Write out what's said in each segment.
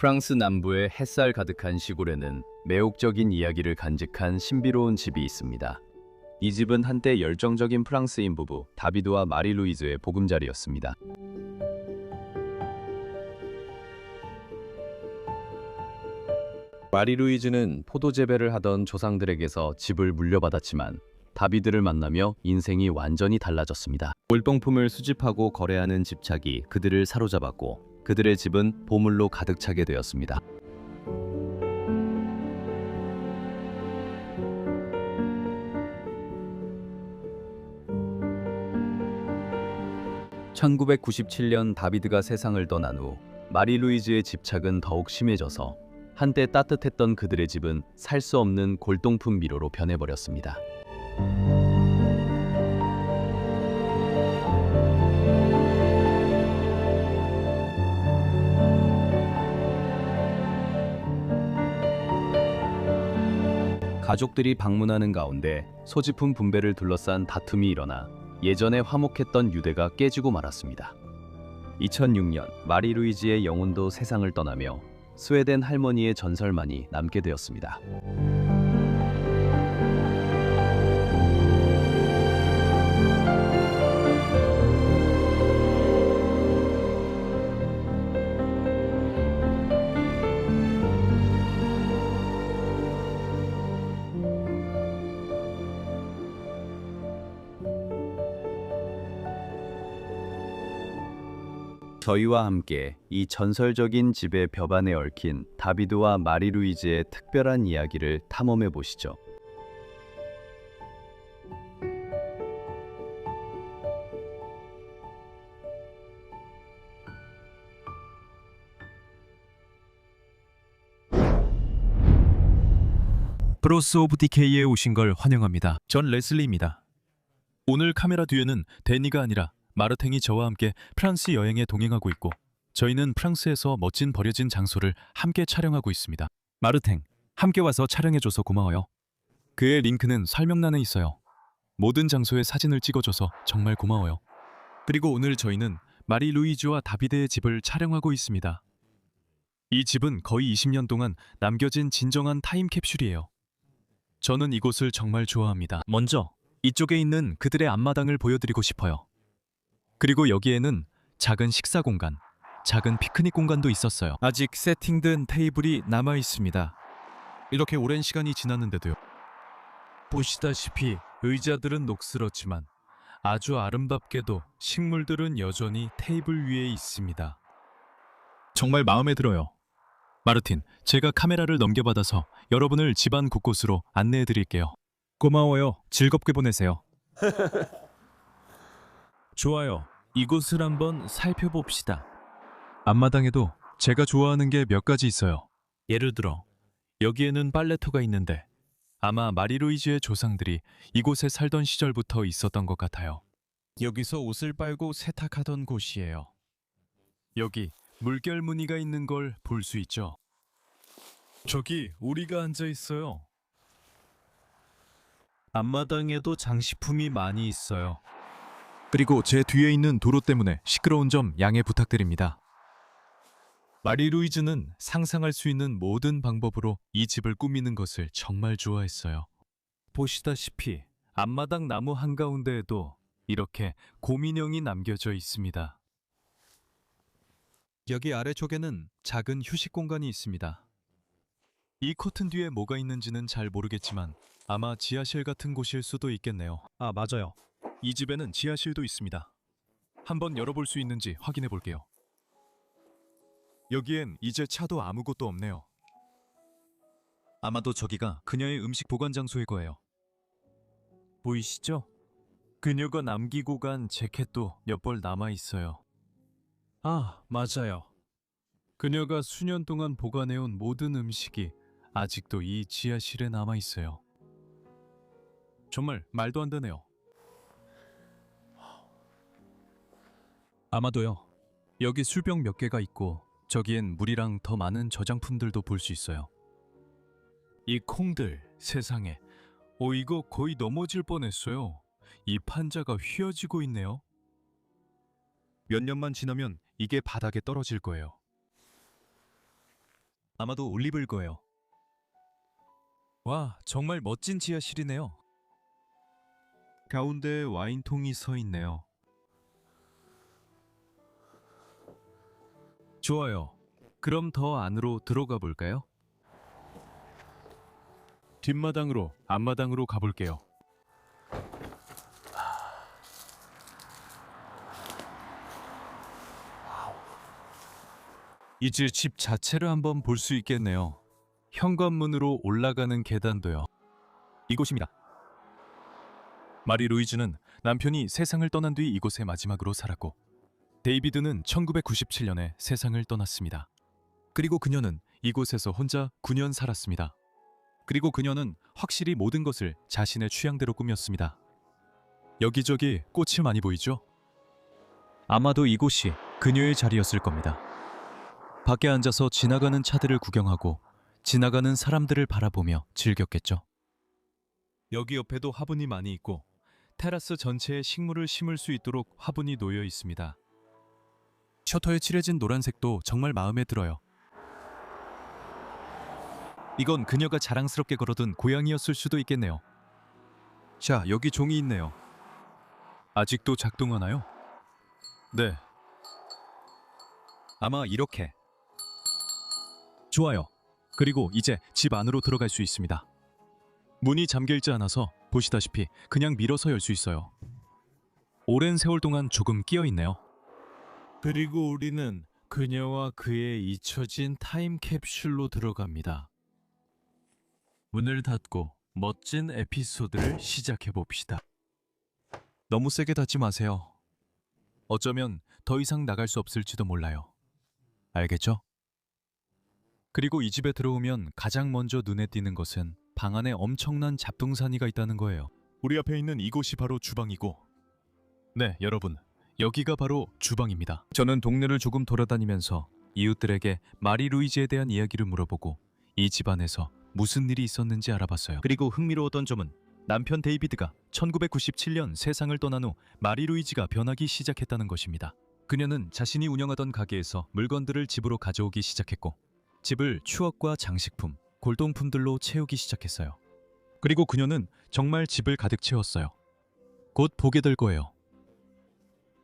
프랑스 남부의 햇살 가득한 시골에는 매혹적인 이야기를 간직한 신비로운 집이 있습니다. 이 집은 한때 열정적인 프랑스인 부부 다비드와 마리 루이즈의 보금자리였습니다. 마리 루이즈는 포도 재배를 하던 조상들에게서 집을 물려받았지만 다비드를 만나며 인생이 완전히 달라졌습니다. 골동품을 수집하고 거래하는 집착이 그들을 사로잡았고 그들의 집은 보물로 가득 차게 되었습니다. (1997년) 다비드가 세상을 떠난 후 마리 루이즈의 집착은 더욱 심해져서 한때 따뜻했던 그들의 집은 살 수 없는 골동품 미로로 변해버렸습니다. 가족들이 방문하는 가운데 소지품 분배를 둘러싼 다툼이 일어나 예전에 화목했던 유대가 깨지고 말았습니다. 2006년 마리 루이즈의 영혼도 세상을 떠나며 스웨덴 할머니의 전설만이 남게 되었습니다. 저희와 함께 이 전설적인 집의 벽안에 얽힌 다비드와 마리 루이즈의 특별한 이야기를 탐험해 보시죠. 브로스 오브 디케이에 오신 걸 환영합니다. 전 레슬리입니다. 오늘 카메라 뒤에는 데니가 아니라 마르탱이 저와 함께 프랑스 여행에 동행하고 있고 저희는 프랑스에서 멋진 버려진 장소를 함께 촬영하고 있습니다. 마르탱, 함께 와서 촬영해줘서 고마워요. 그의 링크는 설명란에 있어요. 모든 장소의 사진을 찍어줘서 정말 고마워요. 그리고 오늘 저희는 마리 루이즈와 다비드의 집을 촬영하고 있습니다. 이 집은 거의 20년 동안 남겨진 진정한 타임캡슐이에요. 저는 이곳을 정말 좋아합니다. 먼저 이쪽에 있는 그들의 앞마당을 보여드리고 싶어요. 그리고 여기에는 작은 식사 공간, 작은 피크닉 공간도 있었어요. 아직 세팅된 테이블이 남아 있습니다. 이렇게 오랜 시간이 지났는데도요. 보시다시피 의자들은 녹슬었지만 아주 아름답게도 식물들은 여전히 테이블 위에 있습니다. 정말 마음에 들어요. 마르틴, 제가 카메라를 넘겨받아서 여러분을 집안 곳곳으로 안내해 드릴게요. 고마워요. 즐겁게 보내세요. 좋아요. 이곳을 한번 살펴봅시다. 앞마당에도 제가 좋아하는 게 몇 가지 있어요. 예를 들어 여기에는 빨래터가 있는데 아마 마리 루이즈의 조상들이 이곳에 살던 시절부터 있었던 것 같아요. 여기서 옷을 빨고 세탁하던 곳이에요. 여기 물결 무늬가 있는 걸 볼 수 있죠. 저기 우리가 앉아 있어요. 앞마당에도 장식품이 많이 있어요. 그리고 제 뒤에 있는 도로 때문에 시끄러운 점 양해 부탁드립니다. 마리 루이즈는 상상할 수 있는 모든 방법으로 이 집을 꾸미는 것을 정말 좋아했어요. 보시다시피 앞마당 나무 한가운데에도 이렇게 곰인형이 남겨져 있습니다. 여기 아래쪽에는 작은 휴식 공간이 있습니다. 이 커튼 뒤에 뭐가 있는지는 잘 모르겠지만 아마 지하실 같은 곳일 수도 있겠네요. 아, 맞아요. 이 집에는 지하실도 있습니다. 한번 열어볼 수 있는지 확인해 볼게요. 여기엔 이제 차도 아무것도 없네요. 아마도 저기가 그녀의 음식 보관 장소일 거예요. 보이시죠? 그녀가 남기고 간 재킷도 몇 벌 남아 있어요. 아, 맞아요. 그녀가 수년 동안 보관해온 모든 음식이 아직도 이 지하실에 남아 있어요. 정말 말도 안 되네요. 아마도요. 여기 술병 몇 개가 있고 저기엔 물이랑 더 많은 저장품들도 볼 수 있어요. 이 콩들, 세상에. 이거 거의 넘어질 뻔했어요. 이 판자가 휘어지고 있네요. 몇 년만 지나면 이게 바닥에 떨어질 거예요. 아마도 올리브일 거예요. 와, 정말 멋진 지하실이네요. 가운데에 와인통이 서 있네요. 좋아요. 그럼 더 안으로 들어가 볼까요? 뒷마당으로, 앞마당으로 가볼게요. 이제 집 자체를 한번 볼 수 있겠네요. 현관문으로 올라가는 계단도요. 이곳입니다. 마리 루이즈는 남편이 세상을 떠난 뒤 이곳에 마지막으로 살았고, 데이비드는 1997년에 세상을 떠났습니다. 그리고 그녀는 이곳에서 혼자 9년 살았습니다. 그리고 그녀는 확실히 모든 것을 자신의 취향대로 꾸몄습니다. 여기저기 꽃이 많이 보이죠? 아마도 이곳이 그녀의 자리였을 겁니다. 밖에 앉아서 지나가는 차들을 구경하고 지나가는 사람들을 바라보며 즐겼겠죠. 여기 옆에도 화분이 많이 있고 테라스 전체에 식물을 심을 수 있도록 화분이 놓여 있습니다. 셔터에 칠해진 노란색도 정말 마음에 들어요. 이건 그녀가 자랑스럽게 걸어둔 고양이였을 수도 있겠네요. 자, 여기 종이 있네요. 아직도 작동하나요? 네. 아마 이렇게. 좋아요. 그리고 이제 집 안으로 들어갈 수 있습니다. 문이 잠겨있지 않아서 보시다시피 그냥 밀어서 열 수 있어요. 오랜 세월 동안 조금 끼어있네요. 그리고 우리는 그녀와 그의 잊혀진 타임캡슐로 들어갑니다. 문을 닫고 멋진 에피소드를 시작해봅시다. 너무 세게 닫지 마세요. 어쩌면 더 이상 나갈 수 없을지도 몰라요. 알겠죠? 그리고 이 집에 들어오면 가장 먼저 눈에 띄는 것은 방 안에 엄청난 잡동사니가 있다는 거예요. 우리 앞에 있는 이곳이 바로 주방이고, 네, 여러분, 여기가 바로 주방입니다. 저는 동네를 조금 돌아다니면서 이웃들에게 마리 루이즈에 대한 이야기를 물어보고 이 집안에서 무슨 일이 있었는지 알아봤어요. 그리고 흥미로웠던 점은 남편 데이비드가 1997년 세상을 떠난 후 마리 루이즈가 변하기 시작했다는 것입니다. 그녀는 자신이 운영하던 가게에서 물건들을 집으로 가져오기 시작했고, 집을 추억과 장식품, 골동품들로 채우기 시작했어요. 그리고 그녀는 정말 집을 가득 채웠어요. 곧 보게 될 거예요.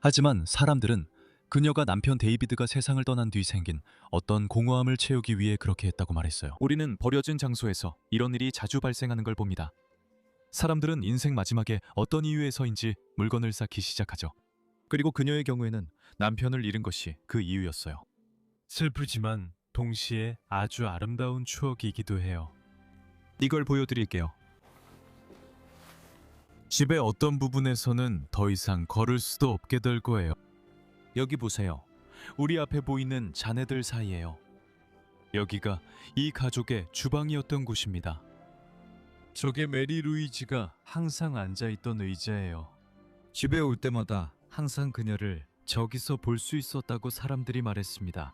하지만 사람들은 그녀가 남편 데이비드가 세상을 떠난 뒤 생긴 어떤 공허함을 채우기 위해 그렇게 했다고 말했어요. 우리는 버려진 장소에서 이런 일이 자주 발생하는 걸 봅니다. 사람들은 인생 마지막에 어떤 이유에서인지 물건을 쌓기 시작하죠. 그리고 그녀의 경우에는 남편을 잃은 것이 그 이유였어요. 슬프지만 동시에 아주 아름다운 추억이기도 해요. 이걸 보여드릴게요. 집의 어떤 부분에서는 더 이상 걸을 수도 없게 될 거예요. 여기 보세요. 우리 앞에 보이는 자네들 사이에요. 여기가 이 가족의 주방이었던 곳입니다. 저게 메리 루이지가 항상 앉아있던 의자예요. 집에 올 때마다 항상 그녀를 저기서 볼 수 있었다고 사람들이 말했습니다.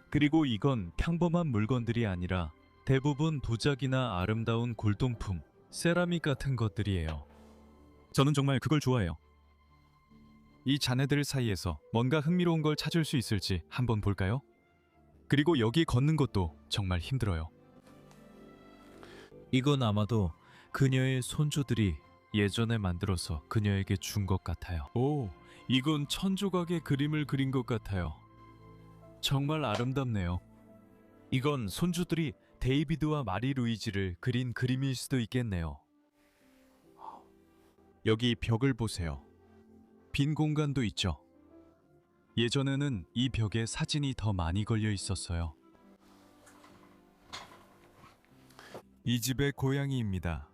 그리고 이건 평범한 물건들이 아니라 대부분 도자기나 아름다운 골동품, 세라믹 같은 것들이에요. 저는 정말 그걸 좋아해요. 이 자네들 사이에서 뭔가 흥미로운 걸 찾을 수 있을지 한번 볼까요? 그리고 여기 걷는 것도 정말 힘들어요. 이건 아마도 그녀의 손주들이 예전에 만들어서 그녀에게 준 것 같아요. 오, 이건 천조각의 그림을 그린 것 같아요. 정말 아름답네요. 이건 손주들이 데이비드와 마리 루이지를 그린 그림일 수도 있겠네요. 여기 벽을 보세요. 빈 공간도 있죠. 예전에는 이 벽에 사진이 더 많이 걸려 있었어요. 이 집의 고양이입니다.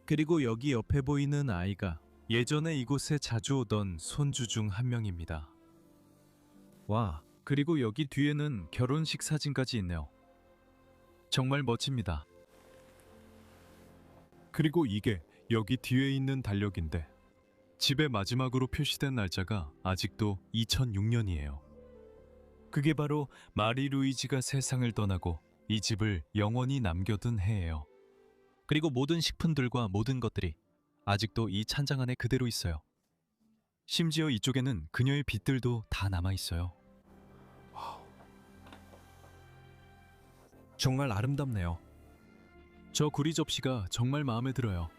그리고 여기 옆에 보이는 아이가 예전에 이곳에 자주 오던 손주 중 한 명입니다. 와, 그리고 여기 뒤에는 결혼식 사진까지 있네요. 정말 멋집니다. 그리고 이게 여기 뒤에 있는 달력인데 집의 마지막으로 표시된 날짜가 아직도 2006년이에요. 그게 바로 마리 루이지가 세상을 떠나고 이 집을 영원히 남겨둔 해예요. 그리고 모든 식품들과 모든 것들이 아직도 이 찬장 안에 그대로 있어요. 심지어 이쪽에는 그녀의 빗들도 다 남아 있어요. 정말 아름답네요. 저 구리 접시가 정말 마음에 들어요.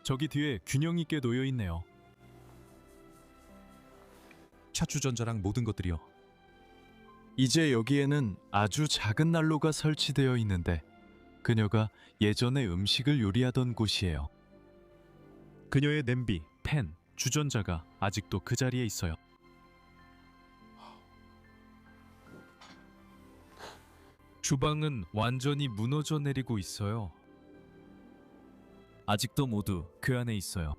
저기 뒤에 균형 있게 놓여 있네요. 차주전자랑 모든 것들이요. 이제 여기에는 아주 작은 난로가 설치되어 있는데 그녀가 예전에 음식을 요리하던 곳이에요. 그녀의 냄비, 팬, 주전자가 아직도 그 자리에 있어요. 주방은 완전히 무너져 내리고 있어요. 아직도 모두 그 안에 있어요.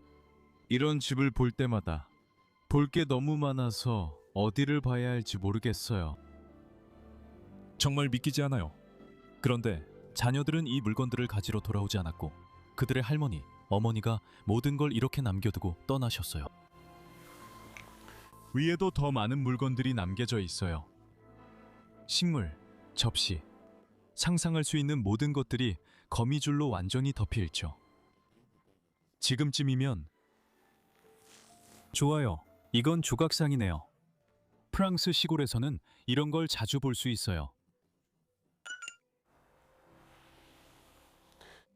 이런 집을 볼 때마다 볼 게 너무 많아서 어디를 봐야 할지 모르겠어요. 정말 믿기지 않아요. 그런데 자녀들은 이 물건들을 가지러 돌아오지 않았고 그들의 할머니, 어머니가 모든 걸 이렇게 남겨두고 떠나셨어요. 위에도 더 많은 물건들이 남겨져 있어요. 식물, 접시, 상상할 수 있는 모든 것들이 거미줄로 완전히 덮여 있죠. 지금쯤이면 좋아요. 이건 조각상이네요. 프랑스 시골에서는 이런 걸 자주 볼 수 있어요.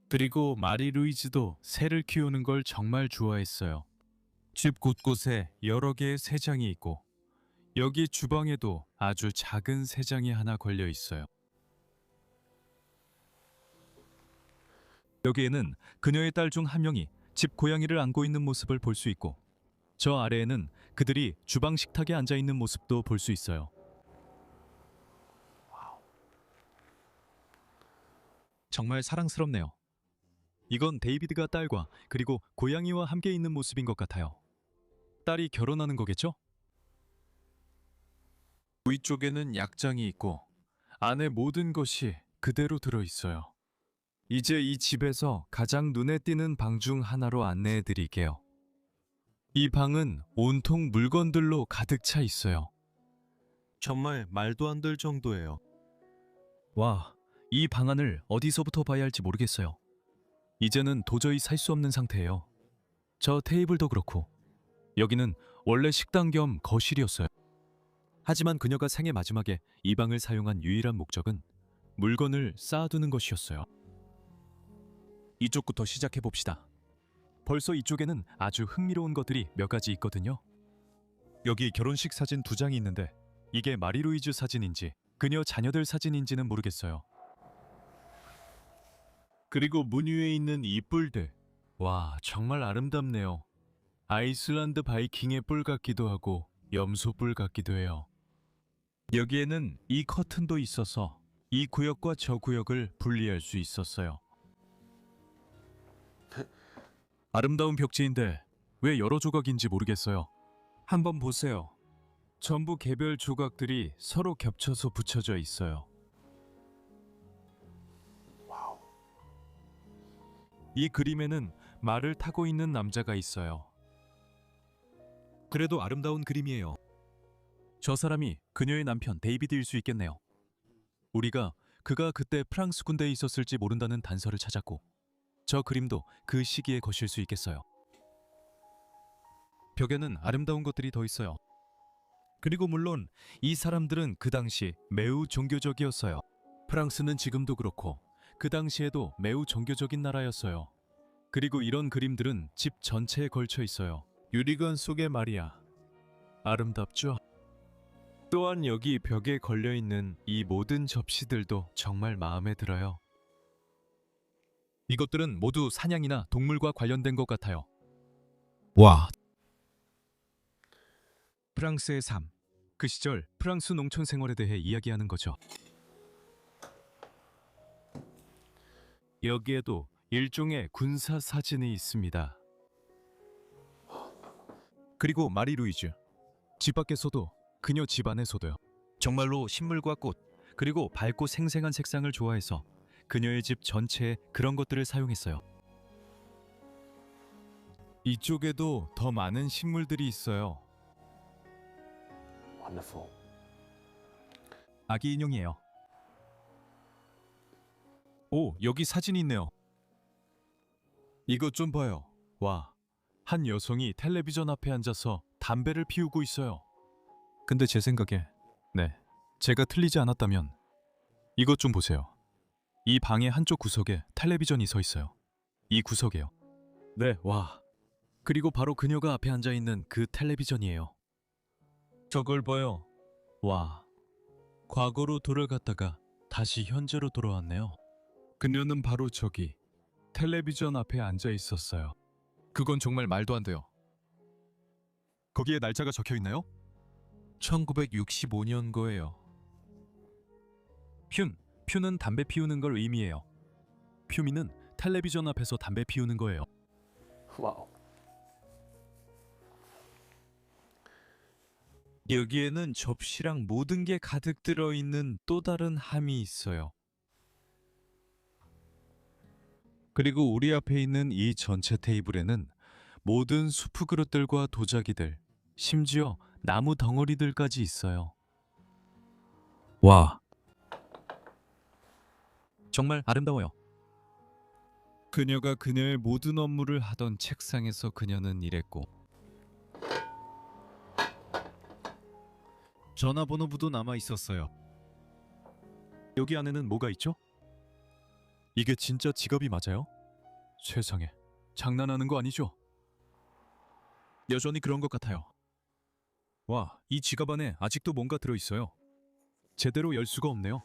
그리고 마리 루이즈도 새를 키우는 걸 정말 좋아했어요. 집 곳곳에 여러 개의 새장이 있고 여기 주방에도 아주 작은 새장이 하나 걸려 있어요. 여기에는 그녀의 딸 중 한 명이 집 고양이를 안고 있는 모습을 볼 수 있고 저 아래에는 그들이 주방 식탁에 앉아 있는 모습도 볼 수 있어요. 정말 사랑스럽네요. 이건 데이비드가 딸과 그리고 고양이와 함께 있는 모습인 것 같아요. 딸이 결혼하는 거겠죠? 위쪽에는 약장이 있고 안에 모든 것이 그대로 들어 있어요. 이제 이 집에서 가장 눈에 띄는 방 중 하나로 안내해 드릴게요. 이 방은 온통 물건들로 가득 차 있어요. 정말 말도 안 될 정도예요. 와, 이 방 안을 어디서부터 봐야 할지 모르겠어요. 이제는 도저히 살 수 없는 상태예요. 저 테이블도 그렇고 여기는 원래 식당 겸 거실이었어요. 하지만 그녀가 생애 마지막에 이 방을 사용한 유일한 목적은 물건을 쌓아두는 것이었어요. 이쪽부터 시작해 봅시다. 벌써 이쪽에는 아주 흥미로운 것들이 몇 가지 있거든요. 여기 결혼식 사진 2장이 있는데 이게 마리 루이즈 사진인지 그녀 자녀들 사진인지는 모르겠어요. 그리고 문 위에 있는 이 뿔들. 와, 정말 아름답네요. 아이슬란드 바이킹의 뿔 같기도 하고 염소 뿔 같기도 해요. 여기에는 이 커튼도 있어서 이 구역과 저 구역을 분리할 수 있었어요. 아름다운 벽지인데 왜 여러 조각인지 모르겠어요. 한번 보세요. 전부 개별 조각들이 서로 겹쳐서 붙여져 있어요. 이 그림에는 말을 타고 있는 남자가 있어요. 그래도 아름다운 그림이에요. 저 사람이 그녀의 남편 데이비드일 수 있겠네요. 우리가 그가 그때 프랑스 군대에 있었을지 모른다는 단서를 찾았고 저 그림도 그 시기의 것일 수 있겠어요. 벽에는 아름다운 것들이 더 있어요. 그리고 물론 이 사람들은 그 당시 매우 종교적이었어요. 프랑스는 지금도 그렇고 그 당시에도 매우 종교적인 나라였어요. 그리고 이런 그림들은 집 전체에 걸쳐 있어요. 유리관 속의 마리아. 아름답죠? 또한 여기 벽에 걸려 있는 이 모든 접시들도 정말 마음에 들어요. 이것들은 모두 사냥이나 동물과 관련된 것 같아요. 와. 프랑스의 삶. 그 시절 프랑스 농촌 생활에 대해 이야기하는 거죠. 여기에도 일종의 군사 사진이 있습니다. 그리고 마리 루이즈. 집 밖에서도 그녀 집 안에서도요. 정말로 식물과 꽃 그리고 밝고 생생한 색상을 좋아해서 그녀의 집 전체에 그런 것들을 사용했어요. 이쪽에도 더 많은 식물들이 있어요. Wonderful. 아기 인형이에요. 오, 여기 사진이 있네요. 이것 좀 봐요. 와, 한 여성이 텔레비전 앞에 앉아서 담배를 피우고 있어요. 근데 제 생각에 제가 틀리지 않았다면 이것 좀 보세요. 이 방의 한쪽 구석에 텔레비전이 서 있어요. 이 구석에요. 네, 와. 그리고 바로 그녀가 앞에 앉아 있는 그 텔레비전이에요. 저걸 봐요. 와. 과거로 돌아갔다가 다시 현재로 돌아왔네요. 그녀는 바로 저기 텔레비전 앞에 앉아 있었어요. 그건 정말 말도 안 돼요. 거기에 날짜가 적혀 있나요? 1965년 거예요. 퓨는 담배 피우는 걸 의미해요. 퓨미는 텔레비전 앞에서 담배 피우는 거예요. 와우. 여기에는 접시랑 모든 게 가득 들어있는 또 다른 함이 있어요. 그리고 우리 앞에 있는 이 전체 테이블에는 모든 수프 그릇들과 도자기들, 심지어 나무 덩어리들까지 있어요. 와, 정말 아름다워요. 그녀가 그녀의 모든 업무를 하던 책상에서 그녀는 일했고 전화번호부도 남아 있었어요. 여기 안에는 뭐가 있죠? 이게 진짜 지갑이 맞아요? 세상에, 장난하는 거 아니죠? 여전히 그런 것 같아요. 와, 이 지갑 안에 아직도 뭔가 들어있어요. 제대로 열 수가 없네요.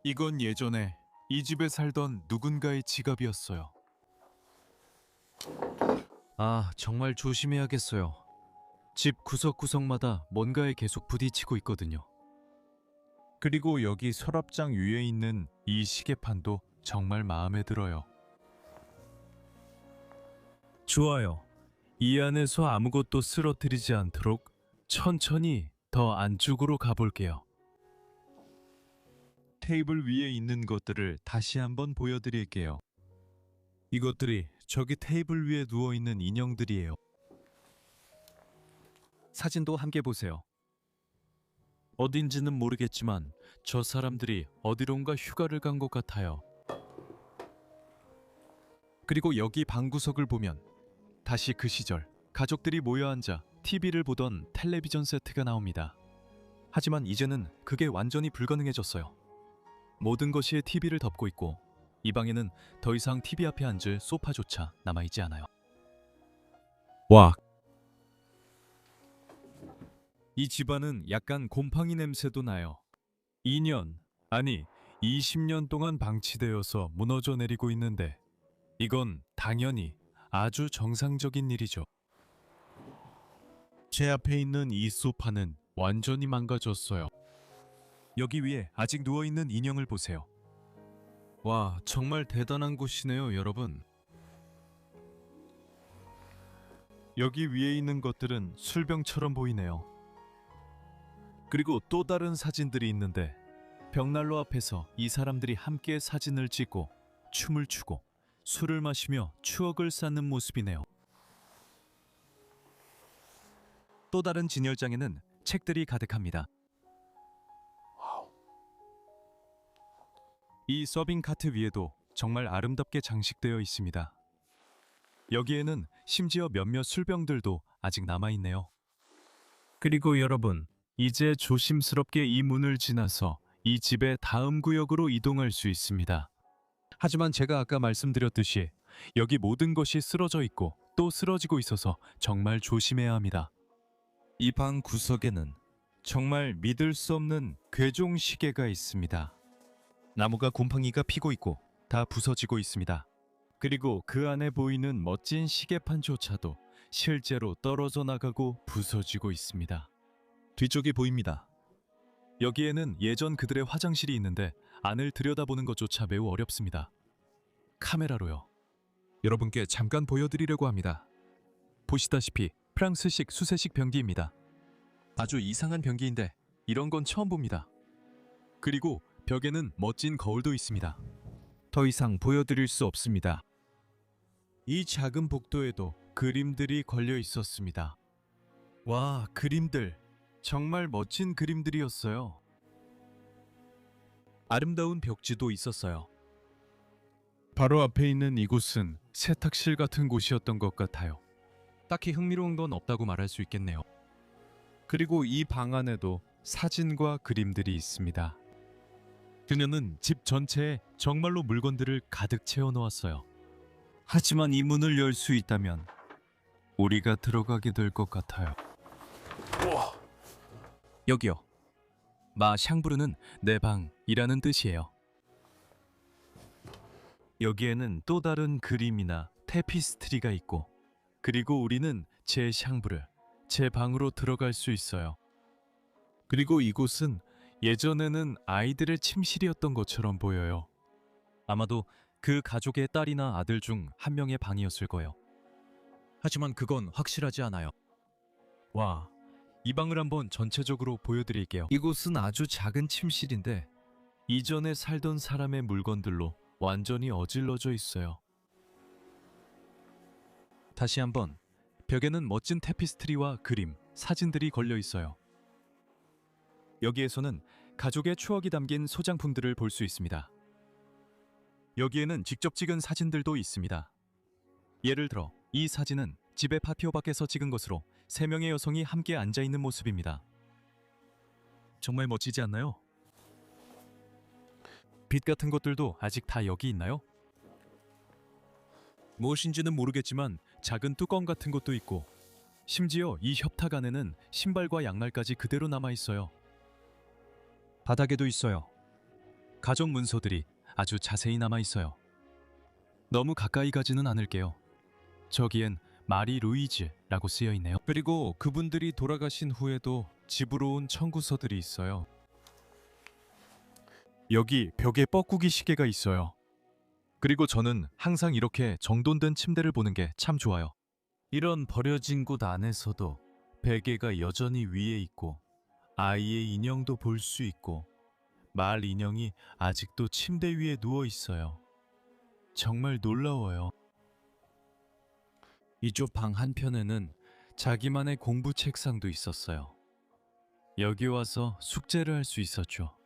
이건 예전에 이 집에 살던 누군가의 지갑이었어요. 아, 정말 조심해야겠어요. 집 구석구석마다 뭔가에 계속 부딪히고 있거든요. 그리고 여기 서랍장 위에 있는 이 시계판도 정말 마음에 들어요. 좋아요. 이 안에서 아무것도 쓰러뜨리지 않도록 천천히 더 안쪽으로 가볼게요. 테이블 위에 있는 것들을 다시 한번 보여드릴게요. 이것들이 저기 테이블 위에 누워있는 인형들이에요. 사진도 함께 보세요. 어딘지는 모르겠지만 저 사람들이 어디론가 휴가를 간 것 같아요. 그리고 여기 방구석을 보면 다시 그 시절 가족들이 모여 앉아 TV를 보던 텔레비전 세트가 나옵니다. 하지만 이제는 그게 완전히 불가능해졌어요. 모든 것이 TV를 덮고 있고 이 방에는 더 이상 TV 앞에 앉을 소파조차 남아있지 않아요. 와, 이 집안은 약간 곰팡이 냄새도 나요. 2년, 아니 20년 동안 방치되어서 무너져 내리고 있는데 이건 당연히 아주 정상적인 일이죠. 제 앞에 있는 이 소파는 완전히 망가졌어요. 여기 위에 아직 누워있는 인형을 보세요. 와, 정말 대단한 곳이네요, 여러분. 여기 위에 있는 것들은 술병처럼 보이네요. 그리고 또 다른 사진들이 있는데 벽난로 앞에서 이 사람들이 함께 사진을 찍고 춤을 추고 술을 마시며 추억을 쌓는 모습이네요. 또 다른 진열장에는 책들이 가득합니다. 이 서빙 카트 위에도 정말 아름답게 장식되어 있습니다. 여기에는 심지어 몇몇 술병들도 아직 남아있네요. 그리고 여러분, 이제 조심스럽게 이 문을 지나서 이 집의 다음 구역으로 이동할 수 있습니다. 하지만 제가 아까 말씀드렸듯이 여기 모든 것이 쓰러져 있고 또 쓰러지고 있어서 정말 조심해야 합니다. 이 방 구석에는 정말 믿을 수 없는 괴종 시계가 있습니다. 나무가 곰팡이가 피고 있고 다 부서지고 있습니다. 그리고 그 안에 보이는 멋진 시계판조차도 실제로 떨어져 나가고 부서지고 있습니다. 뒤쪽이 보입니다. 여기에는 예전 그들의 화장실이 있는데 안을 들여다보는 것조차 매우 어렵습니다. 카메라로요. 여러분께 잠깐 보여드리려고 합니다. 보시다시피 프랑스식 수세식 변기입니다. 아주 이상한 변기인데 이런 건 처음 봅니다. 그리고 벽에는 멋진 거울도 있습니다. 더 이상 보여드릴 수 없습니다. 이 작은 복도에도 그림들이 걸려 있었습니다. 와, 그림들. 정말 멋진 그림들이었어요. 아름다운 벽지도 있었어요. 바로 앞에 있는 이곳은 세탁실 같은 곳이었던 것 같아요. 딱히 흥미로운 건 없다고 말할 수 있겠네요. 그리고 이 방 안에도 사진과 그림들이 있습니다. 그녀는 집 전체에 정말로 물건들을 가득 채워 놓았어요. 하지만 이 문을 열 수 있다면 우리가 들어가게 될 것 같아요. 여기요. 마 샹브르는 내 방이라는 뜻이에요. 여기에는 또 다른 그림이나 테피스트리가 있고, 그리고 우리는 제 샹브르, 제 방으로 들어갈 수 있어요. 그리고 이곳은 예전에는 아이들의 침실이었던 것처럼 보여요. 아마도 그 가족의 딸이나 아들 중 한 명의 방이었을 거예요. 하지만 그건 확실하지 않아요. 와, 이 방을 한번 전체적으로 보여드릴게요. 이곳은 아주 작은 침실인데 이전에 살던 사람의 물건들로 완전히 어질러져 있어요. 다시 한번, 벽에는 멋진 테피스트리와 그림, 사진들이 걸려 있어요. 여기에서는 가족의 추억이 담긴 소장품들을 볼 수 있습니다. 여기에는 직접 찍은 사진들도 있습니다. 예를 들어 이 사진은 집의 파티오 밖에서 찍은 것으로 3명의 여성이 함께 앉아 있는 모습입니다. 정말 멋지지 않나요? 빛 같은 것들도 아직 다 여기 있나요? 무엇인지는 모르겠지만 작은 뚜껑 같은 것도 있고, 심지어 이 협탁 안에는 신발과 양말까지 그대로 남아 있어요. 바닥에도 있어요. 가족 문서들이 아주 자세히 남아 있어요. 너무 가까이 가지는 않을게요. 저기엔 마리 루이즈라고 쓰여 있네요. 그리고 그분들이 돌아가신 후에도 집으로 온 청구서들이 있어요. 여기 벽에 뻐꾸기 시계가 있어요. 그리고 저는 항상 이렇게 정돈된 침대를 보는 게 참 좋아요. 이런 버려진 곳 안에서도 베개가 여전히 위에 있고, 아이의 인형도 볼 수 있고, 말 인형이 아직도 침대 위에 누워 있어요. 정말 놀라워요. 이쪽 방 한편에는 자기만의 공부 책상도 있었어요. 여기 와서 숙제를 할 수 있었죠.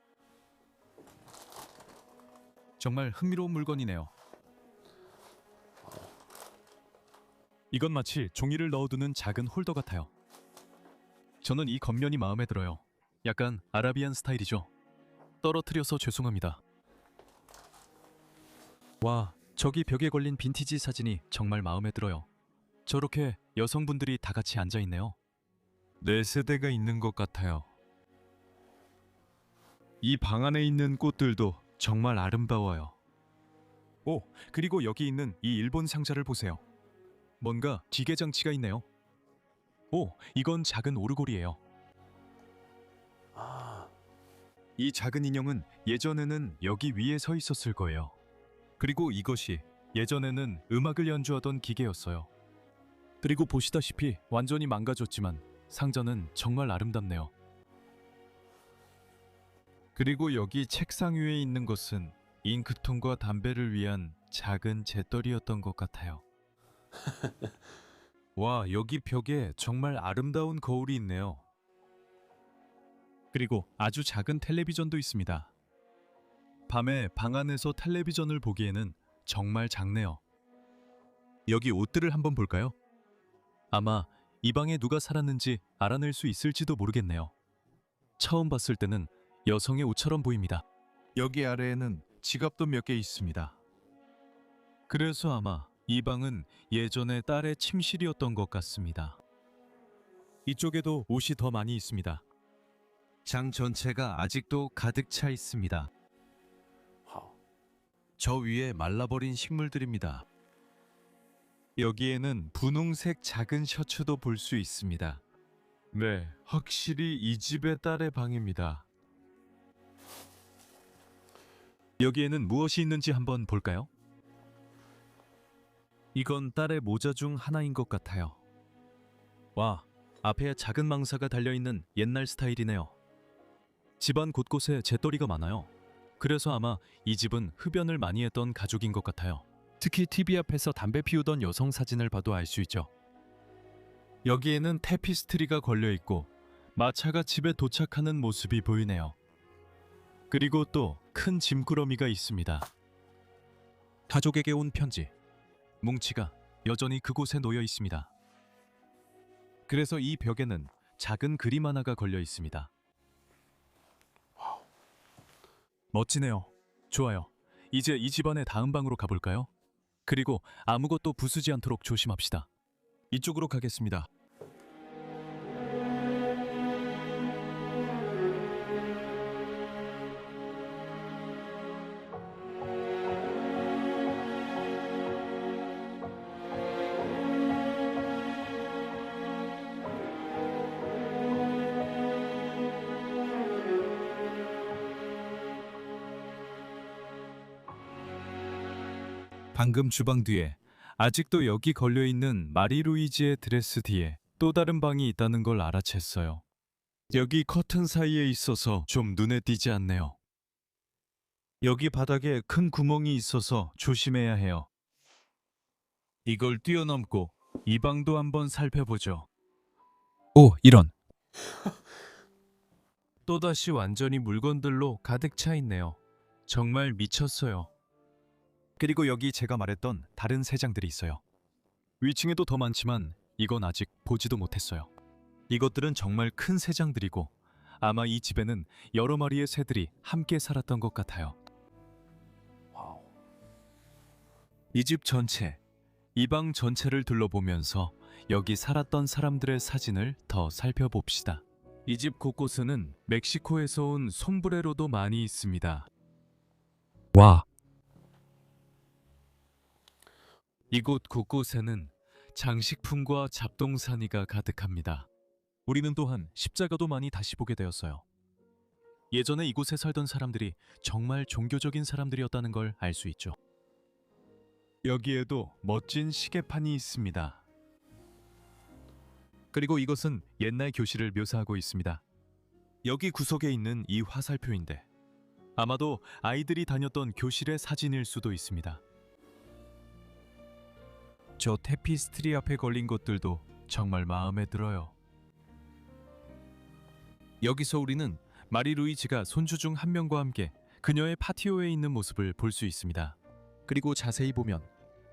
정말 흥미로운 물건이네요. 이건 마치 종이를 넣어두는 작은 홀더 같아요. 저는 이 겉면이 마음에 들어요. 약간 아라비안 스타일이죠. 떨어뜨려서 죄송합니다. 와, 저기 벽에 걸린 빈티지 사진이 정말 마음에 들어요. 저렇게 여성분들이 다 같이 앉아 있네요. 내 세대가 있는 것 같아요. 이 방 안에 있는 꽃들도 정말 아름다워요. 오, 그리고 여기 있는 이 일본 상자를 보세요. 뭔가 기계 장치가 있네요. 오, 이건 작은 오르골이에요. 이 작은 인형은 예전에는 여기 위에 서 있었을 거예요. 그리고 이것이 예전에는 음악을 연주하던 기계였어요. 그리고 보시다시피 완전히 망가졌지만 상자는 정말 아름답네요. 그리고 여기 책상 위에 있는 것은 잉크통과 담배를 위한 작은 재떨이였던 것 같아요. 와, 여기 벽에 정말 아름다운 거울이 있네요. 그리고 아주 작은 텔레비전도 있습니다. 밤에 방 안에서 텔레비전을 보기에는 정말 작네요. 여기 옷들을 한번 볼까요? 아마 이 방에 누가 살았는지 알아낼 수 있을지도 모르겠네요. 처음 봤을 때는 여성의 옷처럼 보입니다. 여기 아래에는 지갑도 몇 개 있습니다. 그래서 아마 이 방은 예전에 딸의 침실이었던 것 같습니다. 이쪽에도 옷이 더 많이 있습니다. 장 전체가 아직도 가득 차 있습니다. 저 위에 말라버린 식물들입니다. 여기에는 분홍색 작은 셔츠도 볼 수 있습니다. 네, 확실히 이 집의 딸의 방입니다. 여기에는 무엇이 있는지 한번 볼까요? 이건 딸의 모자 중 하나인 것 같아요. 와, 앞에 작은 망사가 달려있는 옛날 스타일이네요. 집안 곳곳에 재떨이가 많아요. 그래서 아마 이 집은 흡연을 많이 했던 가족인 것 같아요. 특히 TV 앞에서 담배 피우던 여성 사진을 봐도 알 수 있죠. 여기에는 테피스트리가 걸려있고 마차가 집에 도착하는 모습이 보이네요. 그리고 또 큰 짐꾸러미가 있습니다. 가족에게 온 편지, 뭉치가 여전히 그곳에 놓여 있습니다. 그래서 이 벽에는 작은 그림 하나가 걸려 있습니다. 멋지네요. 좋아요. 이제 이 집안의 다음 방으로 가볼까요? 그리고 아무것도 부수지 않도록 조심합시다. 이쪽으로 가겠습니다. 방금 주방 뒤에 아직도 여기 걸려있는 마리루이지의 드레스 뒤에 또 다른 방이 있다는 걸 알아챘어요. 여기 커튼 사이에 있어서 좀 눈에 띄지 않네요. 여기 바닥에 큰 구멍이 있어서 조심해야 해요. 이걸 뛰어넘고 이 방도 한번 살펴보죠. 오, 이런. 또다시 완전히 물건들로 가득 차 있네요. 정말 미쳤어요. 그리고 여기 제가 말했던 다른 세 장들이 있어요. 위층에도 더 많지만 이건 아직 보지도 못했어요. 이것들은 정말 큰 새 장들이고 아마 이 집에는 여러 마리의 새들이 함께 살았던 것 같아요. 이 집 전체, 이 방 전체를 둘러보면서 여기 살았던 사람들의 사진을 더 살펴봅시다. 이 집 곳곳에는 멕시코에서 온 솜브레로도 많이 있습니다. 와. 이곳 곳곳에는 장식품과 잡동사니가 가득합니다. 우리는 또한 십자가도 많이 다시 보게 되었어요. 예전에 이곳에 살던 사람들이 정말 종교적인 사람들이었다는 걸 알 수 있죠. 여기에도 멋진 시계판이 있습니다. 그리고 이것은 옛날 교실을 묘사하고 있습니다. 여기 구석에 있는 이 화살표인데 아마도 아이들이 다녔던 교실의 사진일 수도 있습니다. 저 테피스트리 앞에 걸린 것들도 정말 마음에 들어요. 여기서 우리는 마리루이지가 손주 중 한 명과 함께 그녀의 파티오에 있는 모습을 볼 수 있습니다. 그리고 자세히 보면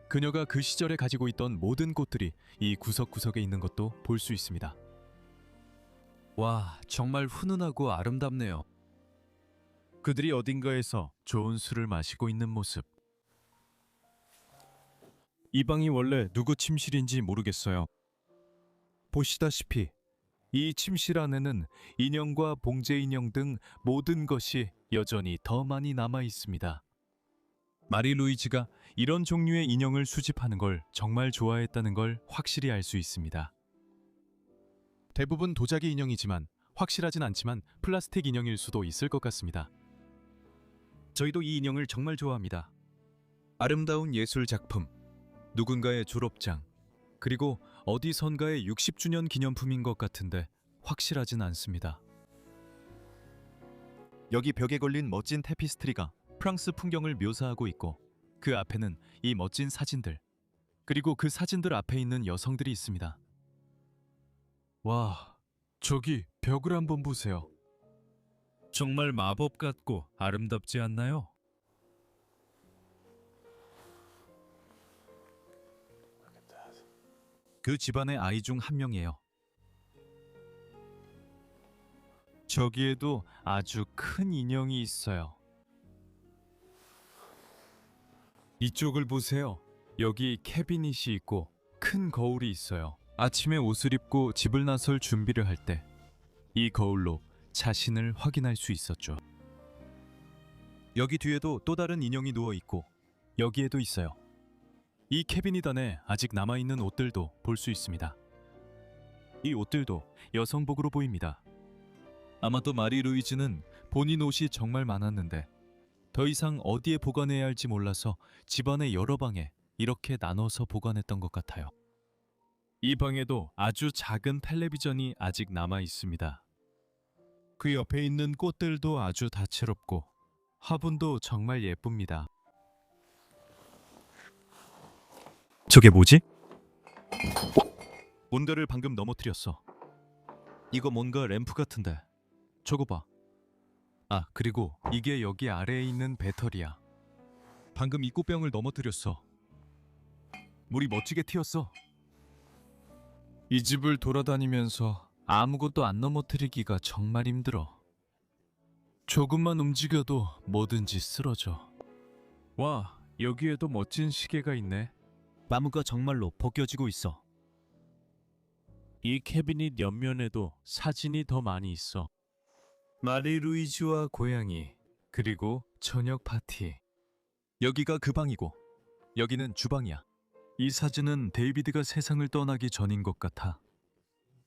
그녀가 그 시절에 가지고 있던 모든 꽃들이 이 구석구석에 있는 것도 볼 수 있습니다. 와, 정말 훈훈하고 아름답네요. 그들이 어딘가에서 좋은 술을 마시고 있는 모습. 이 방이 원래 누구 침실인지 모르겠어요. 보시다시피 이 침실 안에는 인형과 봉제 인형 등 모든 것이 여전히 더 많이 남아 있습니다. 마리루이지가 이런 종류의 인형을 수집하는 걸 정말 좋아했다는 걸 확실히 알 수 있습니다. 대부분 도자기 인형이지만 확실하진 않지만 플라스틱 인형일 수도 있을 것 같습니다. 저희도 이 인형을 정말 좋아합니다. 아름다운 예술 작품, 누군가의 졸업장, 그리고 어디선가의 60주년 기념품인 것 같은데 확실하진 않습니다. 여기 벽에 걸린 멋진 테피스트리가 프랑스 풍경을 묘사하고 있고 그 앞에는 이 멋진 사진들, 그리고 그 사진들 앞에 있는 여성들이 있습니다. 와, 저기 벽을 한번 보세요. 정말 마법 같고 아름답지 않나요? 그 집안의 아이 중 한 명이에요. 저기에도 아주 큰 인형이 있어요. 이쪽을 보세요. 여기 캐비닛이 있고 큰 거울이 있어요. 아침에 옷을 입고 집을 나설 준비를 할 때 이 거울로 자신을 확인할 수 있었죠. 여기 뒤에도 또 다른 인형이 누워 있고 여기에도 있어요. 이 캐비닛 안에 아직 남아있는 옷들도 볼 수 있습니다. 이 옷들도 여성복으로 보입니다. 아마도 마리루이지는 본인 옷이 정말 많았는데 더 이상 어디에 보관해야 할지 몰라서 집안의 여러 방에 이렇게 나눠서 보관했던 것 같아요. 이 방에도 아주 작은 텔레비전이 아직 남아 있습니다. 그 옆에 있는 꽃들도 아주 다채롭고 화분도 정말 예쁩니다. 저게 뭐지? 뭔가를 방금 넘어뜨렸어. 이거 뭔가 램프 같은데. 저거 봐. 아, 그리고 이게 여기 아래에 있는 배터리야. 방금 이 꽃병을 넘어뜨렸어. 물이 멋지게 튀었어. 이 집을 돌아다니면서 아무것도 안 넘어뜨리기가 정말 힘들어. 조금만 움직여도 뭐든지 쓰러져. 와, 여기에도 멋진 시계가 있네. 나무가 정말로 벗겨지고 있어. 이 캐비닛 옆면에도 사진이 더 많이 있어. 마리 루이지와 고양이, 그리고 저녁 파티. 여기가 그 방이고 여기는 주방이야. 이 사진은 데이비드가 세상을 떠나기 전인 것 같아.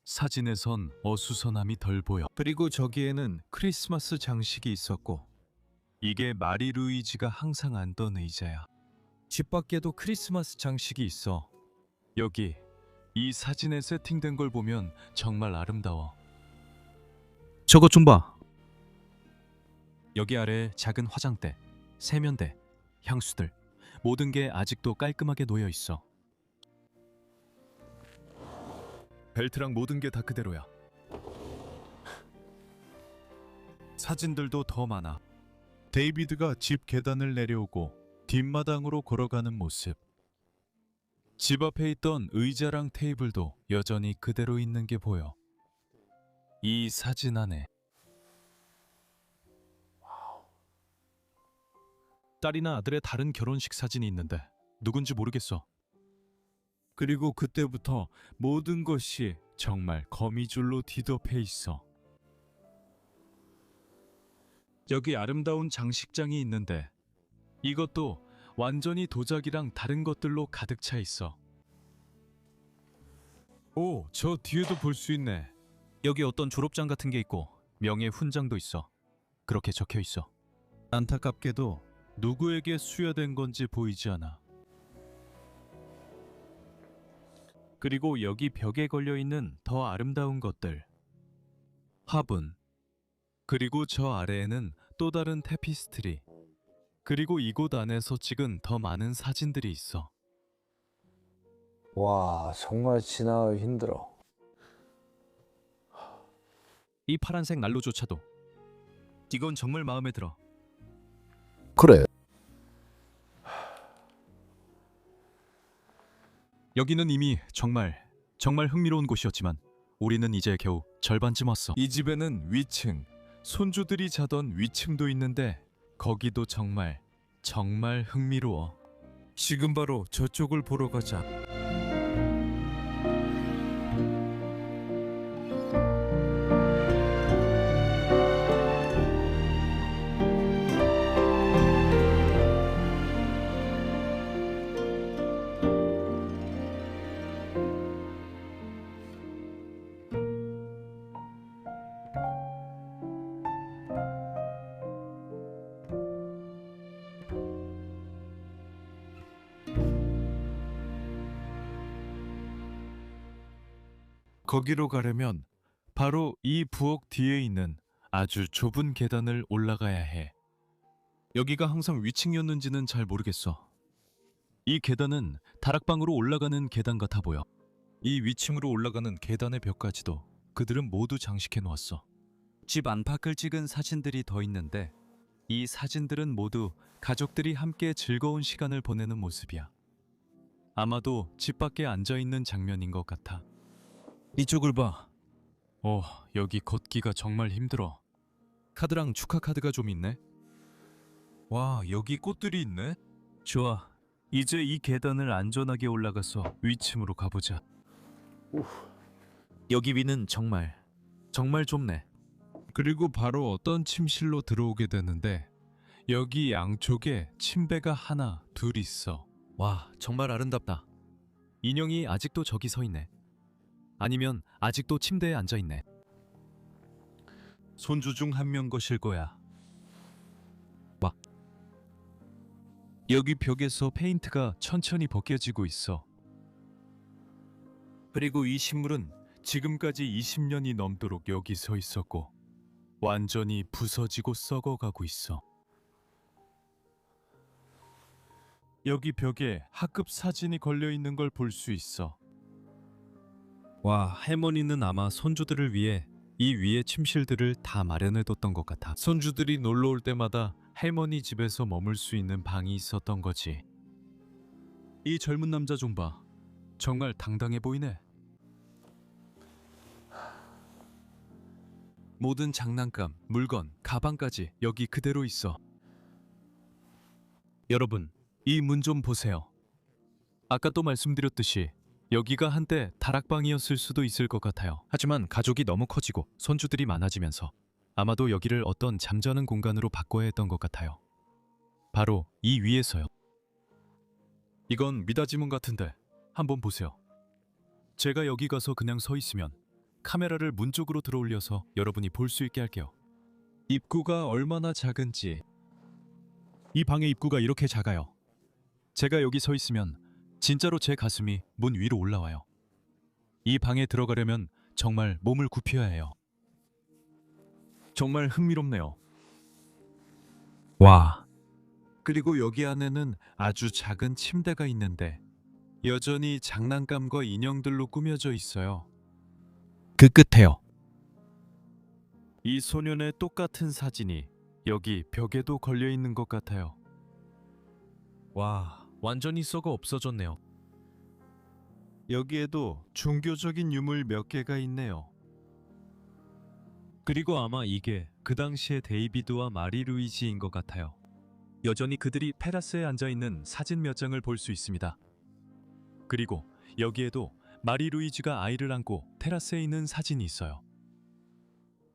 사진에선 어수선함이 덜 보여. 그리고 저기에는 크리스마스 장식이 있었고 이게 마리 루이지가 항상 앉던 의자야. 집 밖에도 크리스마스 장식이 있어. 여기 이 사진에 세팅된 걸 보면 정말 아름다워. 저것 좀 봐. 여기 아래 작은 화장대, 세면대, 향수들 모든 게 아직도 깔끔하게 놓여 있어. 벨트랑 모든 게 다 그대로야. 사진들도 더 많아. 데이비드가 집 계단을 내려오고 뒷마당으로 걸어가는 모습. 집 앞에 있던 의자랑 테이블도 여전히 그대로 있는 게 보여. 이 사진 안에 딸이나 아들의 다른 결혼식 사진이 있는데 누군지 모르겠어. 그리고 그때부터 모든 것이 정말 거미줄로 뒤덮여 있어. 여기 아름다운 장식장이 있는데 이것도 완전히 도자기랑 다른 것들로 가득 차 있어. 오, 저 뒤에도 볼 수 있네. 여기 어떤 졸업장 같은 게 있고 명예 훈장도 있어. 그렇게 적혀 있어. 안타깝게도 누구에게 수여된 건지 보이지 않아. 그리고 여기 벽에 걸려 있는 더 아름다운 것들. 화분. 그리고 저 아래에는 또 다른 테피스트리. 그리고 이곳 안에서 찍은 더 많은 사진들이 있어. 와, 정말 지나가기 힘들어. 이 파란색 난로조차도. 이건 정말 마음에 들어. 그래. 여기는 이미 정말 흥미로운 곳이었지만 우리는 이제 겨우 절반쯤 왔어. 이 집에는 위층, 손주들이 자던 위층도 있는데 거기도 정말 흥미로워. 지금 바로 저쪽을 보러 가자. 거기로 가려면 바로 이 부엌 뒤에 있는 아주 좁은 계단을 올라가야 해. 여기가 항상 위층이었는지는 잘 모르겠어. 이 계단은 다락방으로 올라가는 계단 같아 보여. 이 위층으로 올라가는 계단의 벽까지도 그들은 모두 장식해 놓았어. 집 안팎을 찍은 사진들이 더 있는데 이 사진들은 모두 가족들이 함께 즐거운 시간을 보내는 모습이야. 아마도 집 밖에 앉아 있는 장면인 것 같아. 이쪽을 봐. 여기 걷기가 정말 힘들어. 카드랑 축하 카드가 좀 있네. 와, 여기 꽃들이 있네. 좋아. 이제 이 계단을 안전하게 올라가서 위층으로 가보자. 여기 위는 정말 좁네. 그리고 바로 어떤 침실로 들어오게 되는데 여기 양쪽에 침대가 하나, 둘 있어. 와, 정말 아름답다. 인형이 아직도 저기 서 있네. 아니면 아직도 침대에 앉아 있네. 손주 중 한 명 것일 거야. 와. 여기 벽에서 페인트가 천천히 벗겨지고 있어. 그리고 이 식물은 지금까지 20년이 넘도록 여기 서 있었고 완전히 부서지고 썩어가고 있어. 여기 벽에 학급 사진이 걸려 있는 걸 볼 수 있어. 와, 할머니는 아마 손주들을 위해 이 위에 침실들을 다 마련해뒀던 것 같아. 손주들이 놀러 올 때마다 할머니 집에서 머물 수 있는 방이 있었던 거지. 이 젊은 남자 좀 봐. 정말 당당해 보이네. 모든 장난감, 물건, 가방까지 여기 그대로 있어. 여러분, 이 문 좀 보세요. 아까 또 말씀드렸듯이 여기가 한때 다락방이었을 수도 있을 것 같아요. 하지만 가족이 너무 커지고 손주들이 많아지면서 아마도 여기를 어떤 잠자는 공간으로 바꿔야 했던 것 같아요. 바로 이 위에서요. 이건 미닫이문 같은데 한번 보세요. 제가 여기 가서 그냥 서 있으면 카메라를 문 쪽으로 들어올려서 여러분이 볼 수 있게 할게요. 입구가 얼마나 작은지. 이 방의 입구가 이렇게 작아요. 제가 여기 서 있으면 진짜로 제 가슴이 문 위로 올라와요. 이 방에 들어가려면 정말 몸을 굽혀야 해요. 정말 흥미롭네요. 와. 그리고 여기 안에는 아주 작은 침대가 있는데 여전히 장난감과 인형들로 꾸며져 있어요. 그 끝에요. 이 소년의 똑같은 사진이 여기 벽에도 걸려 있는 것 같아요. 와, 완전히 썩어 없어졌네요. 여기에도 종교적인 유물 몇 개가 있네요. 그리고 아마 이게 그 당시의 데이비드와 마리 루이지인 것 같아요. 여전히 그들이 테라스에 앉아 있는 사진 몇 장을 볼 수 있습니다. 그리고 여기에도 마리 루이지가 아이를 안고 테라스에 있는 사진이 있어요.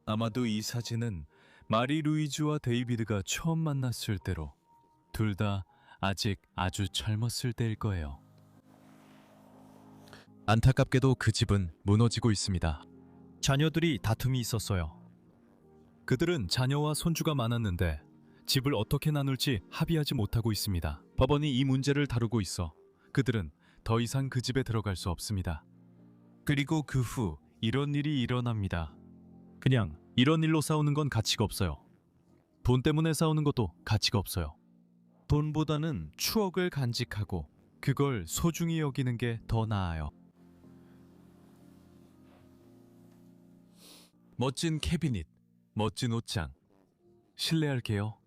아마도 이 사진은 마리 루이지와 데이비드가 처음 만났을 때로 둘 다 아직 아주 젊었을 때일 거예요. 안타깝게도 그 집은 무너지고 있습니다. 자녀들이 다툼이 있었어요. 그들은 자녀와 손주가 많았는데 집을 어떻게 나눌지 합의하지 못하고 있습니다. 법원이 이 문제를 다루고 있어 그들은 더 이상 그 집에 들어갈 수 없습니다. 그리고 그 후 이런 일이 일어납니다. 그냥 이런 일로 싸우는 건 가치가 없어요. 돈 때문에 싸우는 것도 가치가 없어요. 돈보다는 추억을 간직하고 그걸 소중히 여기는 게 더 나아요. 멋진 캐비닛, 멋진 옷장. 실례할게요.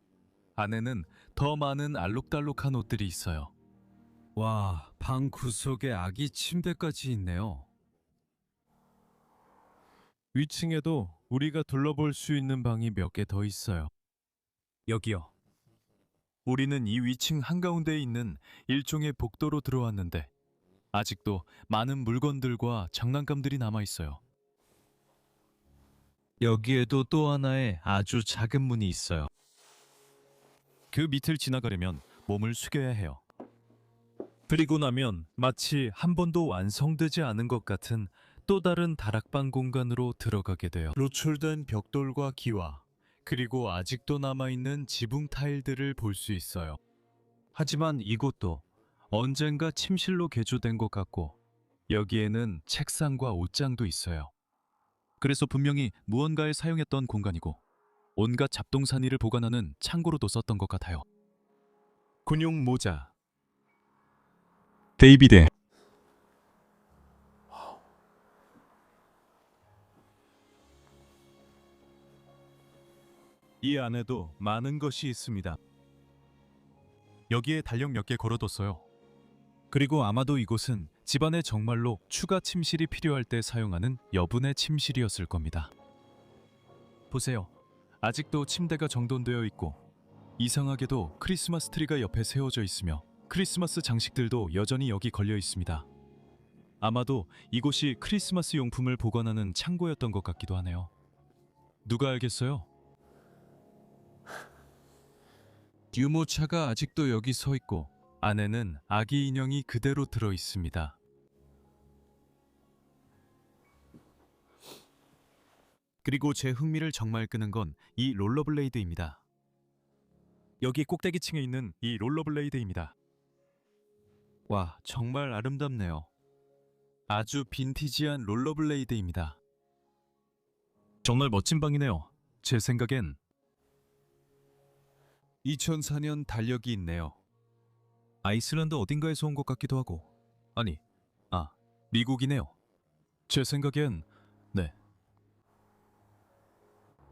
안에는 더 많은 알록달록한 옷들이 있어요. 와, 방 구석에 아기 침대까지 있네요. 위층에도 우리가 둘러볼 수 있는 방이 몇 개 더 있어요. 여기요. 우리는 이 위층 한가운데에 있는 일종의 복도로 들어왔는데 아직도 많은 물건들과 장난감들이 남아 있어요. 여기에도 또 하나의 아주 작은 문이 있어요. 그 밑을 지나가려면 몸을 숙여야 해요. 그리고 나면 마치 한 번도 완성되지 않은 것 같은 또 다른 다락방 공간으로 들어가게 돼요. 노출된 벽돌과 기와 그리고 아직도 남아있는 지붕 타일들을 볼 수 있어요. 하지만 이곳도 언젠가 침실로 개조된 것 같고 여기에는 책상과 옷장도 있어요. 그래서 분명히 무언가에 사용했던 공간이고 온갖 잡동사니를 보관하는 창고로도 썼던 것 같아요. 군용 모자 데이비드 이 안에도 많은 것이 있습니다. 여기에 달력 몇 개 걸어뒀어요. 그리고 아마도 이곳은 집안에 정말로 추가 침실이 필요할 때 사용하는 여분의 침실이었을 겁니다. 보세요. 아직도 침대가 정돈되어 있고 이상하게도 크리스마스 트리가 옆에 세워져 있으며 크리스마스 장식들도 여전히 여기 걸려 있습니다. 아마도 이곳이 크리스마스 용품을 보관하는 창고였던 것 같기도 하네요. 누가 알겠어요? 유모차가 아직도 여기 서 있고 안에는 아기 인형이 그대로 들어 있습니다. 그리고 제 흥미를 정말 끄는 건 이 롤러블레이드입니다. 여기 꼭대기층에 있는 이 롤러블레이드입니다. 와, 정말 아름답네요. 아주 빈티지한 롤러블레이드입니다. 정말 멋진 방이네요. 제 생각엔 2004년 달력이 있네요. 아이슬란드 어딘가에서 온 것 같기도 하고 아니, 미국이네요. 제 생각엔 네.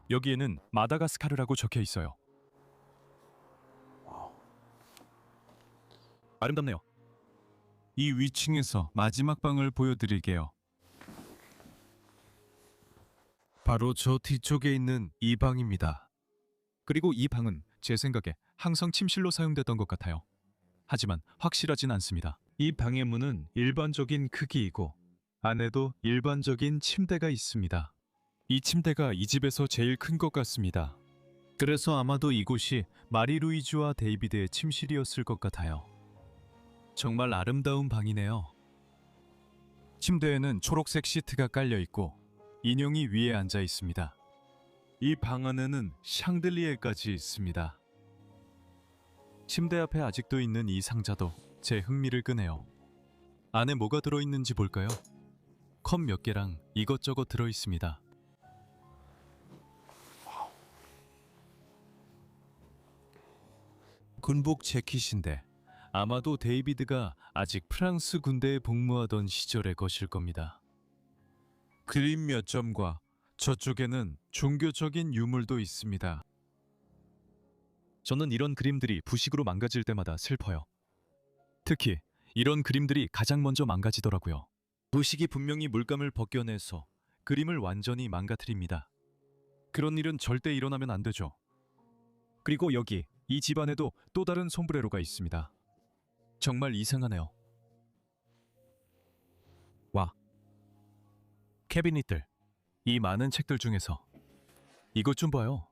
여기에는 마다가스카르라고 적혀 있어요. 아름답네요. 이 위층에서 마지막 방을 보여드릴게요. 바로 저 뒤쪽에 있는 이 방입니다. 그리고 이 방은 제 생각에 항상 침실로 사용됐던 것 같아요. 하지만 확실하진 않습니다. 이 방의 문은 일반적인 크기이고 안에도 일반적인 침대가 있습니다. 이 침대가 이 집에서 제일 큰 것 같습니다. 그래서 아마도 이곳이 마리 루이즈와 데이비드의 침실이었을 것 같아요. 정말 아름다운 방이네요. 침대에는 초록색 시트가 깔려 있고 인형이 위에 앉아 있습니다. 이 방 안에는 샹들리에까지 있습니다. 침대 앞에 아직도 있는 이 상자도 제 흥미를 끄네요. 안에 뭐가 들어있는지 볼까요? 컵 몇 개랑 이것저것 들어있습니다. 군복 재킷인데 아마도 데이비드가 아직 프랑스 군대에 복무하던 시절의 것일 겁니다. 그림 몇 점과 저쪽에는 종교적인 유물도 있습니다. 저는 이런 그림들이 부식으로 망가질 때마다 슬퍼요. 특히 이런 그림들이 가장 먼저 망가지더라고요. 부식이 분명히 물감을 벗겨내서 그림을 완전히 망가뜨립니다. 그런 일은 절대 일어나면 안 되죠. 그리고 여기 이 집안에도 또 다른 솜브레로가 있습니다. 정말 이상하네요. 와, 캐비닛들. 이 많은 책들 중에서 이것 좀 봐요.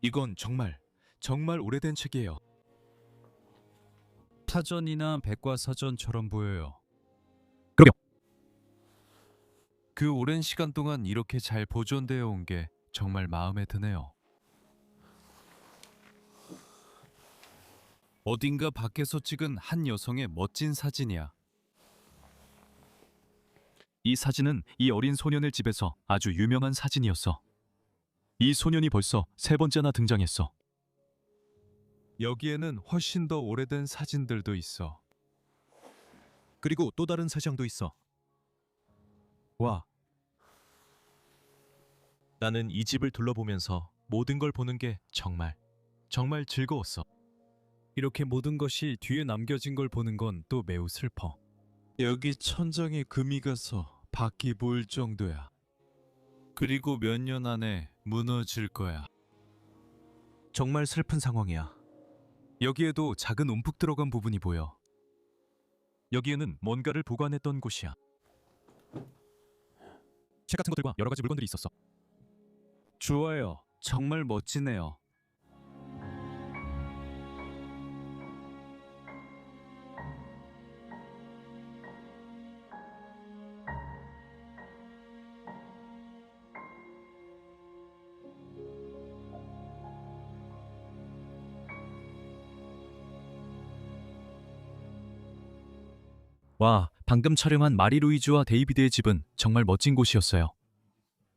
이건 정말 오래된 책이에요. 사전이나 백과사전처럼 보여요. 그러게요. 그 오랜 시간 동안 이렇게 잘 보존되어 온 게 정말 마음에 드네요. 어딘가 밖에서 찍은 한 여성의 멋진 사진이야. 이 사진은 이 어린 소년의 집에서 아주 유명한 사진이었어. 이 소년이 벌써 3번째나 등장했어. 여기에는 훨씬 더 오래된 사진들도 있어. 그리고 또 다른 사장도 있어. 와. 나는 이 집을 둘러보면서 모든 걸 보는 게 정말 즐거웠어. 이렇게 모든 것이 뒤에 남겨진 걸 보는 건 또 매우 슬퍼. 여기 천장에 금이 가서 밖이 보일 정도야. 그리고 몇 년 안에 무너질 거야. 정말 슬픈 상황이야. 여기에도 작은 움푹 들어간 부분이 보여. 여기에는 뭔가를 보관했던 곳이야. 책 같은 것들과 여러 가지 물건들이 있었어. 좋아요. 정말 멋지네요. 와, 방금 촬영한 마리 루이즈와 데이비드의 집은 정말 멋진 곳이었어요.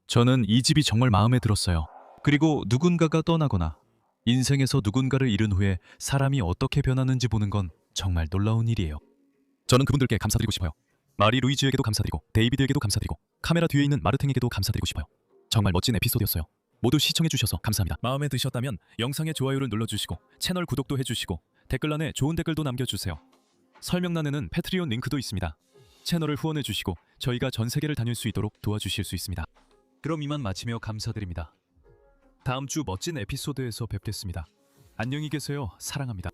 저는 이 집이 정말 마음에 들었어요. 그리고 누군가가 떠나거나 인생에서 누군가를 잃은 후에 사람이 어떻게 변하는지 보는 건 정말 놀라운 일이에요. 저는 그분들께 감사드리고 싶어요. 마리 루이즈에게도 감사드리고 데이비드에게도 감사드리고 카메라 뒤에 있는 마르탱에게도 감사드리고 싶어요. 정말 멋진 에피소드였어요. 모두 시청해주셔서 감사합니다. 마음에 드셨다면 영상에 좋아요를 눌러주시고 채널 구독도 해주시고 댓글란에 좋은 댓글도 남겨주세요. 설명란에는 패트리온 링크도 있습니다. 채널을 후원해주시고 저희가 전 세계를 다닐 수 있도록 도와주실 수 있습니다. 그럼 이만 마치며 감사드립니다. 다음 주 멋진 에피소드에서 뵙겠습니다. 안녕히 계세요. 사랑합니다.